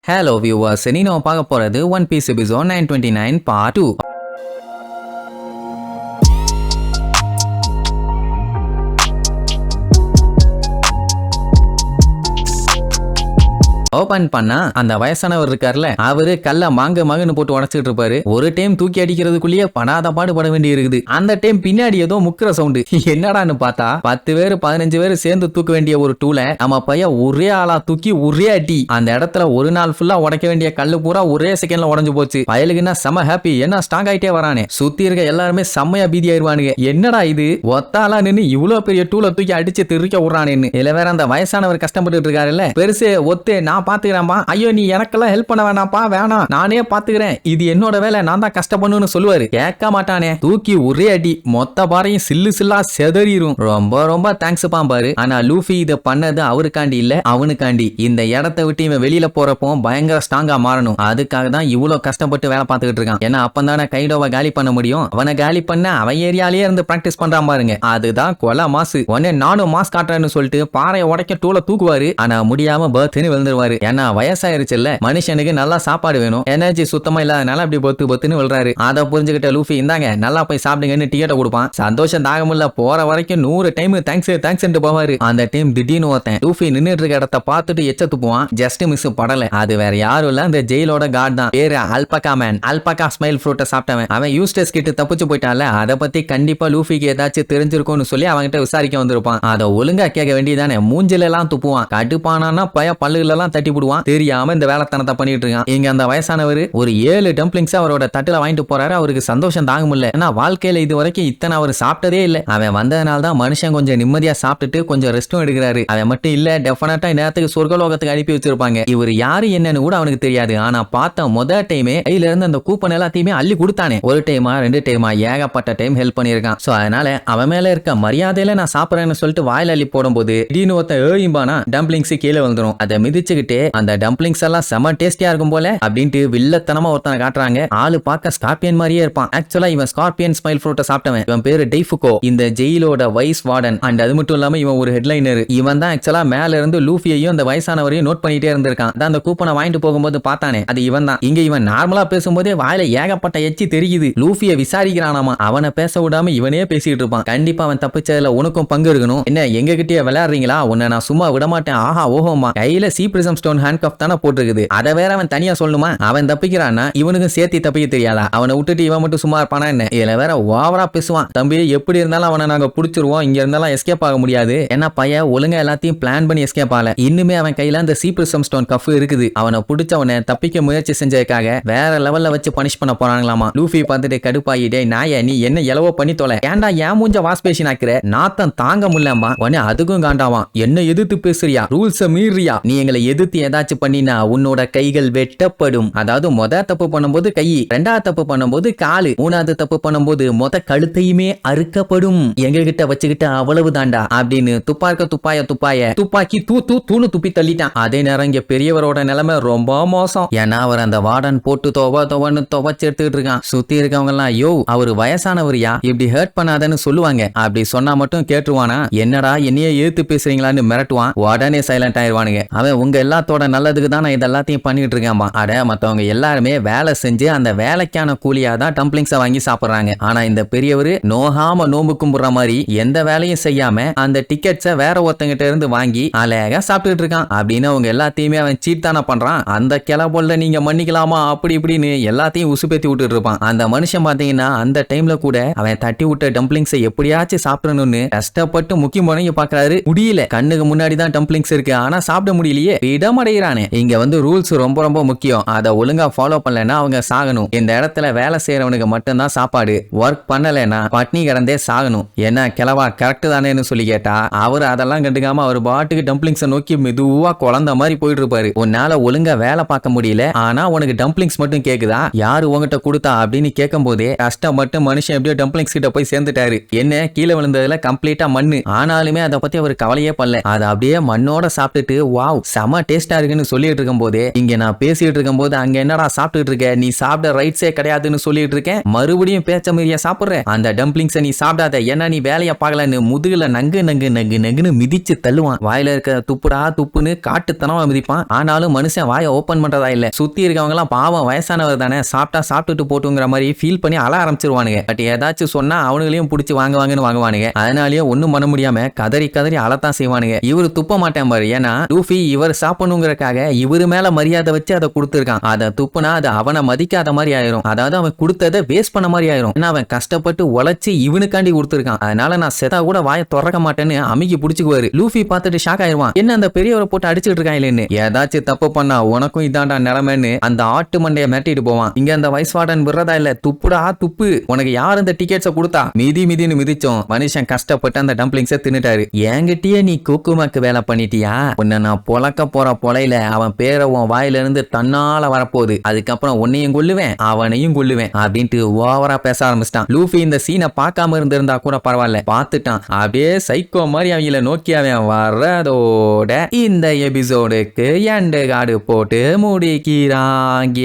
Hello viewers, இனி நம்ம பார்க்க போறது one piece episode 929 part 2. Open பண்ணா அந்த வயசானவர் இருக்கார்ல, அவரு கல்ல மாங்குன்னு போட்டு உடச்சிட்டு இருப்பாரு. ஒரு டைம் தூக்கி அடிக்கிறதுக்குள்ளேயே படாத பாடுபட வேண்டி இருக்குது. அந்த டைம் பின்னாடி ஏதோ முக்கிற சவுண்டு என்னடான்னு பார்த்தா 10 பேர் 15 பேர் சேர்ந்து தூக்க வேண்டிய ஒரு டூலை நம்ம பையன் ஒரே ஆளா தூக்கி ஒரே அடி. அந்த இடத்துல ஒரு நாள் ஃபுல்லா உடைக்க வேண்டிய கல்லு பூரா ஒரே செகண்ட்ல உடஞ்சு போச்சு. பயலுக்குன்னா செம ஹாப்பி, என்ன ஸ்ட்ராங் ஆயிட்டே வரானே. சுத்தி இருக்க எல்லாருமே செம்மையா பீதி ஆயிருவானுங்க. என்னடா இது ஒத்தாலா நின்னு இவ்வளவு பெரிய டூலை தூக்கி அடிச்சு திருக்க விடுறானேன்னு. இல்ல வேற அந்த வயசானவர் கஷ்டப்பட்டு இருக்காருல்ல, பெருசு ஒத்து நான் பாத்துக்கிறேன்பா, ஐயோ நீ எனக்கெல்லாம் ஹெல்ப் பண்ண வேணாப்பா, வேணாம் நானே பாத்துக்கிறேன், இது என்னோட வேலை, நான் தான் கஷ்டப்படணும்னு சொல்லுவாரு. கேட்க மாட்டானே, தூக்கி ஒரே அடி மொத்த பாறையும் சில்லு சில்லா செதறிரும். ரொம்ப ரொம்ப தேங்க்ஸ் பாரு. ஆனா லூஃபி இத பண்ணது அவருக்காண்டி இல்ல, அவனுக்காண்டி. இந்த இடத்தை விட்டு இவன் வெளியில போறப்போ பயங்கர ஸ்ட்ராங்கா மாறணும். அதுக்காக தான் இவ்வளவு கஷ்டப்பட்டு வேலை பார்த்துக்கிட்டு இருக்கான். ஏன்னா அப்பந்தானே கைடோவை காலி பண்ண முடியும். அவனை காலி பண்ண அவன் ஏரியாலேயே இருந்து பிராக்டிஸ் பண்றான் பாருங்க. அதுதான் கொலை மாசு. உடனே நானும் மாஸ் காட்டுறேன்னு சொல்லிட்டு பாறையை உடைக்க டூலை தூக்குவாரு. ஆனா முடியாம பர்த்னு விழுந்துருவாரு. ஏன்னா வயசாயிருச்சுல்ல, மனுஷனுக்கு நல்லா சாப்பாடு வேணும். எனர்ஜி சுத்தமா இல்லாதனால அப்படி பொத்துன்னு விழுறாரு. அதை புரிஞ்சுக்கிட்ட லூஃபி இந்தாங்க நல்லா போய் சாப்பிடுங்கன்னு டிக்கெட்டை கொடுப்பான். சந்தோஷம் தாகமுல்ல, போற வரைக்கும் 100 டைம் தேங்க்ஸ் போவாரு. அந்த டைம் திடீர்னு ஒருத்தன் லூஃபி நின்னுட்டு இருக்க இடத்த பார்த்துட்டு எச்ச துப்புவான். ஜஸ்ட் மிஸ் படல. அது வேற யாரும் இல்ல, அந்த ஜெயிலோட கார்டு தான். பேரு அல்பகா மேன். அல்பகா ஸ்மைல் ஃப்ரூட்டை சாப்பிட்டவன். அவன் யூஸ்டஸ் கிட்ட தப்பிச்சு போயிட்டான்ல, அதை பத்தி கண்டிப்பா லூஃபிக்கு ஏதாச்சும் தெரிஞ்சிருக்கும்னு சொல்லி அவன்கிட்ட விசாரிக்க வந்திருப்பான். அதை ஒழுங்கா கேட்க வேண்டியதானே. மூஞ்சில எல்லாம் துப்புவான். கடுப்பானா பல்லுல எல்லாம் தட்டி போடுவான். தெரியாம இந்த வேலைத்தனத்தை பண்ணிட்டு இருக்கான். இங்க அந்த வயசானவர் ஒரு 7 டம்ப்ளிங்ஸ் அவரோட தட்டுல வாங்கிட்டு போறாரு. அவருக்கு சந்தோஷம் தாங்க முடியல. ஏன்னா வாழ்க்கையில இது வரைக்கும் இத்தனை அவர் சாப்பிட்டதே இல்ல. அவன் வந்ததுனால தான் மனுஷன் கொஞ்சம் நிம்மதியா சாப்பிட்டுட்டு கொஞ்சம் ரெஸ்டும் எடுக்கிறாரு. அவன் மட்டும் இல்ல, டெஃபினட்டா நேரத்துக்கு சொர்க்கலோகத்துக்கு அனுப்பி வச்சிருப்பாங்க. இவர் யாரு என்னன்னு கூட அவனுக்கு தெரியாது. ஆனா பார்த்த முதல் டைமே கையில இருந்து அந்த கூப்பன் எல்லாத்தையுமே அள்ளி கொடுத்தானே. ஒரு டைமா 2 டைமா ஏகப்பட்ட டைம் ஹெல்ப் பண்ணிருக்கான். சோ அதனால அவன் மேல இருக்க மரியாதையில நான் சாப்பிடுறேன்னு சொல்லிட்டு வாயில அள்ளி போடும்போது திடீர்னு ஒருத்தன் ஏய்பானா டம்ப்ளிங்ஸ் கீழே வந்துடும். அதை மிதிச்சுக்கிட்டு அந்த டம்ப்ளிங்ஸ் எல்லாம் செம டேஸ்டியா இருக்கும் போல அப்படின்ட்டு வில்லத்தனமா ஒருத்தனை காட்டுறாங்க. ஆளு பார்க்க ஸ்கார்பியன் மாதிரியே இருப்பான். ஆக்சுவலா இவன் ஸ்கார்பியன் ஸ்மைல் ஃப்ரூட்டை சாப்பிட்டவன். இவன் பேரு டெய்ஃபுகோ, இந்த ஜெயிலோட வைஸ் வார்டன். அண்ட் அது மட்டும் இல்லாம இவன் ஒரு ஹெட்லைனர். இவன் தான் ஆக்சுவலா மேல இருந்து லூஃபியையும் அந்த வயசானவரையும் நோட் பண்ணிட்டே இருந்திருக்கான். அந்த கூப்பனை வாங்கிட்டு போகும்போது பார்த்தானே, அது இவன் தான். இங்க இவன் நார்மலா பேசும்போதே வாயில ஏகப்பட்ட எச்சி தெரியுது. லூஃபியை விசாரிக்கிறானாமா. அவனை பேச விடாம இவனே பேசிட்டு இருப்பான். கண்டிப்பா அவன் தப்பிச்சதுல உனக்கும் பங்கு இருக்கணும். என்ன எங்க கிட்டே விளையாடுறீங்களா, உன்னை நான் சும்மா விட மாட்டேன். ஆஹா ஓஹோமா. கையில சி பிரிசம் ஸ்டோன் ஹேண்ட்கஃப் தானே போட்டுருக்குது. அதை வேற அவன் தனியா சொல்லணுமா? அவன் தப்பிக்கிறான்னா இவனுக்கும் சேர்த்து தப்பிக்க தெரியாதா? அவனை விட்டுட்டு இவன் மட்டும் சும்மா இருப்பானா என்ன? இதுல வேற ஓவரா பேசுவான். தம்பி எப்படி இருந்தாலும் அவனை நாங்க புடிச்சிருவோம், இங்க இருந்தாலும் எஸ்கேப் ஆக முடியாது. ஏன்னா பையன் ஒழுங்கா எல்லாத்தையும் பிளான் பண்ணி எஸ்கேப் ஆகல. இன்னுமே அவன் கையில அந்த சி பிரிசம் ஸ்டோன் கஃப் இருக்குது. அவனை பிடிச்சவனை தப்பிக்க முயற்சி செஞ்சதுக்காக வேற லெவல்ல வச்சு பனிஷ் பண்ண போறாங்களாமா. லூஃபி பார்த்துட்டு கடுப்பாயிட்டே, நாய நீ என்ன எலவோ பண்ணி தொலை, ஏன்டா ஏன் மூஞ்ச வாஷ் பேசி நாக்குற, நாத்தம் தாங்க முடியலமா. உடனே அதுக்கும் காண்டாவான். என்ன எதிர்த்து பேசுறியா, ரூல்ஸ மீறியா, நீ எங்களை எதிர்த்து ஏதாச்சும் பண்ணினா உன்னோட கைகள் வெட்டப்படும். அதாவது தப்பு பண்ணும்போது கை, 2வது தப்பு பண்ணும்போது காலு, 3வது தப்பு பண்ணும்போது கழுத்தையுமே அறுக்கப்படும். எங்க கிட்ட வச்சுக்கிட்ட அவ்வளவு தாண்டா அப்படின்னு துப்பாக்கி தூணு துப்பி தள்ளிட்டான். அதே நேரம் இங்க பெரியவரோட நிலைமை ரொம்ப மோசம். ஏன்னா அவர் அந்த வார்டன் போட்டு துவன்னு துவச்சு எடுத்துக்கிட்டு இருக்கான். சுத்தி இருக்கவங்க எல்லாம் யோ அவரு வயசானவரியா, இப்படி ஹர்ட் பண்ணாதன்னு சொல்லுவாங்க. அப்படி சொன்னா மட்டும் கேட்டுருவானா, என்னடா என்னையே ஏத்து பேசுறீங்களான்னு மிரட்டுவான். உடனே சைலண்ட் ஆயிடுவானுங்க. அவன் உங்க எல்லாத்தோட நல்லதுக்கு தான் நான் இதெல்லாத்தையும் பண்ணிட்டு இருக்கேன். அட மத்தவங்க எல்லாருமே வேலை செஞ்சு அந்த வேலைக்கான கூலியா தான் டம்ப்ளிங்ஸை வாங்கி சாப்பிடுறாங்க. ஆனா இந்த பெரியவர் நோகாம நோம்பு கும்புற மாதிரி எந்த வேலையும் செய்யாம அந்த டிக்கெட்ஸை வேற ஒருத்தங்கிட்ட இருந்து வாங்கி அழகா சாப்பிட்டுட்டு இருக்கான். அப்படின்னு அவங்க எல்லாத்தையுமே அவன் சீட் தானே பண்றான். அந்த கிளப்பொல்ல நீங்க மன்னிக்கலாமா அப்படி இப்படின்னு எல்லாத்தையும் உசுப்பேத்தி விட்டுட்டு இருப்பான். அந்த மனுஷன் பாத்தீங்கன்னா அந்த டைம்ல கூட அவன் தட்டி விட்ட டம்ப்ளிங்ஸை எப்படியாச்சும் சாப்பிடணும்னு கஷ்டப்பட்டு முக்கியம் பண்ணி பாக்குறாரு. முடியல. கண்ணுக்கு முன்னாடி தான் டம்ப்ளிங்ஸ் இருக்கு, ஆனா சாப்பிட முடியலையே. இடமடைகிறானே. இங்க வந்து ரூல்ஸ் ரொம்ப ரொம்ப முக்கியம். அதை ஒழுங்கா ஃபாலோ பண்ணலன்னா அவங்க சாகணும். இந்த இடத்துல வேலை செய்யறவனுக்கு மட்டும்தான் சாப்பாடு. ஒர்க் பண்ணலன்னா பட்னி கிடந்தே சாகணும். என்ன கிளவா கரெக்ட் தானேன்னு சொல்லி கேட்டா அவர் அதெல்லாம் கண்டுக்காம அவர் பாட்டுக்கு டம்ப்ளிங்ஸை நோக்கி மெதுவா குழந்த மாதிரி போயிட்டு இருப்பாரு. உன்னால ஒழுங்கா வேலை பார்க்க முடியல, ஆனா உனக்கு டம்ப்ளிங்ஸ் மட்டும் கேக்குதா, யாரு உங்ககிட்ட கொடுத்தா அப்படின்னு கேட்கும் போதே கஷ்டப்பட்டு மனுஷன் எப்படியோ டம்ப்ளிங்ஸ் கிட்ட போய் சேர்ந்துட்டாரு. என்ன கீழே விழுந்ததுல கம்ப்ளீட்டா மண்ணு. ஆனாலுமே அதை பத்தி அவர் கவலையே பண்ணல. அதை அப்படியே மண்ணோட சாப்பிட்டுட்டு வாவ் செம டேஸ்டா இருக்குன்னு சொல்லிட்டு இருக்கும் போது இங்க நான் பேசிட்டு இருக்கும் போது அங்க என்னடா சாப்பிட்டுட்டு இருக்க, நீ சாப்பிட ரைட்ஸே கிடையாதுன்னு சொல்லிட்டு இருக்கேன், மறுபடியும் பேச்ச மீறியா சாப்பிடுற, அந்த டம்ப்ளிங்ஸை நீ சாப்பிடாத, ஏன்னா நீ வேலையை பார்க்கலன்னு முதுகுல நங்கு நங்கு நங்கு நங்குன்னு மிதிச்சு தள்ளுவான். வாயில இருக்க துப்புடா துப்புன்னு காட்டுத்தனமா மிதிப்பான். ஆனாலும் மனுஷன் வாயை ஓபன் பண்றதா இல்ல. சுத்தி இருக்கவங்க எல்லாம் பாவம் வயசானவர் தானே, சாப்பிட்டா சாப்பிட்டுட்டு போட்டுங்கிற மாதிரி ஃபீல் பண்ணி அழ ஆரம்பிச்சிருவானுங்க. பட் ஏதாச்சும் சொன்னா அவனுங்களையும் பிடிச்சி வாங்குவாங்கன்னு வாங்குவானுங்க. அதனாலேயே ஒண்ணும் பண்ண முடியாம கதறி கதறி அழத்தான் செய்வானுங்க. இவரு துப்ப மாட்டேன் பாரு, ஏன்னா லூஃபி இவர் சாப்பிடணுங்கிறக்காக இவரு மேல மரியாதை வச்சு அதை கொடுத்துருக்கான். அதை துப்புனா அது அவனை மதிக்காத மாதிரி ஆயிரும். அதாவது அவன் கொடுத்ததை வேஸ்ட் பண்ண மாதிரி ஆயிரும். ஏன்னா அவன் கஷ்டப்பட்டு உழைச்சு இவனுக்காண்டி கொடுத்துருக்கான். அதனால நான் செத்தா கூட வாயை திறக்க மாட்டேன்னு அமுக்கி பிடிச்சுக்குவாரு. லூஃபி பார்த்துட்டு ஷாக் ஆயிருவான், என்ன அந்த பெரியவரை போட்டு அடிச்சுட்டு இருக்கான் இல்லைன்னு. ஏதாச்சும் தப்பு பண்ணா உனக்கும் இதாண்டா நிலைமைன்னு அந்த ஆட்டு மண்டைய மிரட்டிட்டு போவான். இங்க அந்த வைஸ் வார்டன் விடுறதா இல்ல, துப்புடா துப்பு, உனக்கு யார் இந்த டிக்கெட்ஸை கொடுத்தா, மிதின்னு மிதிச்சோம். மனுஷன் கஷ்டப்பட்டு அந்த டம்ப்ளிங்ஸை தின்னுட்டாரு. என்கிட்டயே நீ குக்குமாக்கு வேலை பண்ணிட்டியா, உன்னை நான் பொழக்க போற பொலையில அவன் பேரை உன் வாயில இருந்து தன்னால வரப்போகுது, அதுக்கப்புறம் உன்னையும் கொல்லுவேன் அவனையும் கொல்லுவேன் அப்படின்ட்டு ஓவரா பேச ஆரம்பிச்சிட்டான். லூஃபி இந்த சீனை பார்க்காம இருந்திருந்தா கூட பரவாயில்ல, பார்த்துட்டான். அப்படியே சைக்கோ மாதிரி அவங்கள நோக்கி அவன் வர்றதோட இந்த எபிசோடுக்கு எண்டு கார்டு போட்டு முடிக்கிறாங்க.